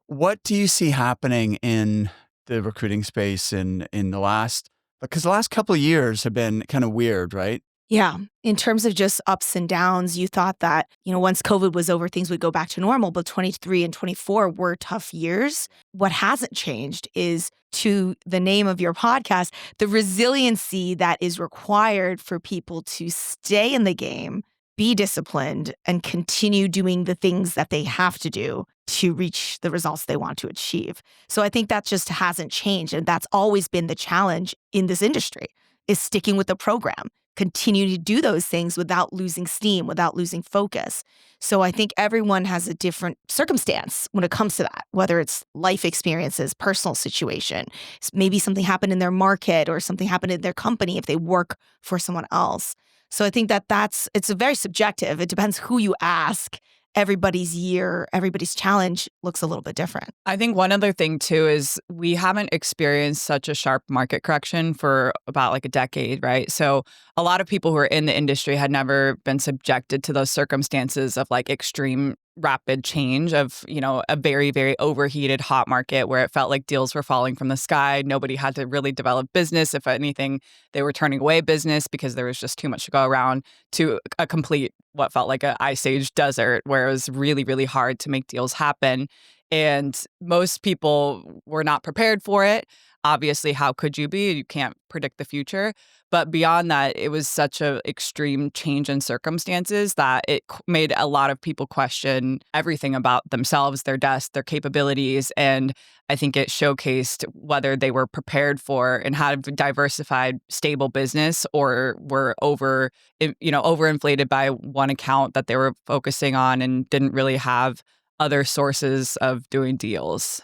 What do you see happening in the recruiting space in the last because the last couple of years have been kind of weird, right? Yeah. In terms of just ups and downs, you thought that, once COVID was over, things would go back to normal, but 23 and 24 were tough years. What hasn't changed is, to the name of your podcast, the resiliency that is required for people to stay in the game, be disciplined, and continue doing the things that they have to do to reach the results they want to achieve. So I think that just hasn't changed. And that's always been the challenge in this industry, is sticking with the program, continue to do those things without losing steam, without losing focus. So I think everyone has a different circumstance when it comes to that, whether it's life experiences, personal situation, maybe something happened in their market or something happened in their company if they work for someone else. So I think that it's a very subjective. It depends who you ask. Everybody's year, everybody's challenge looks a little bit different. I think one other thing too is we haven't experienced such a sharp market correction for about like a decade, right? So a lot of people who are in the industry had never been subjected to those circumstances of like extreme rapid change of, a very, very overheated hot market where it felt like deals were falling from the sky. Nobody had to really develop business. If anything, they were turning away business because there was just too much to go around, to a complete, what felt like an ice age desert where it was really, really hard to make deals happen. And most people were not prepared for it. Obviously, how could you be? You can't predict the future. But beyond that, it was such an extreme change in circumstances that it made a lot of people question everything about themselves, their desk, their capabilities. And I think it showcased whether they were prepared for and had a diversified, stable business, or were overinflated by one account that they were focusing on and didn't really have other sources of doing deals.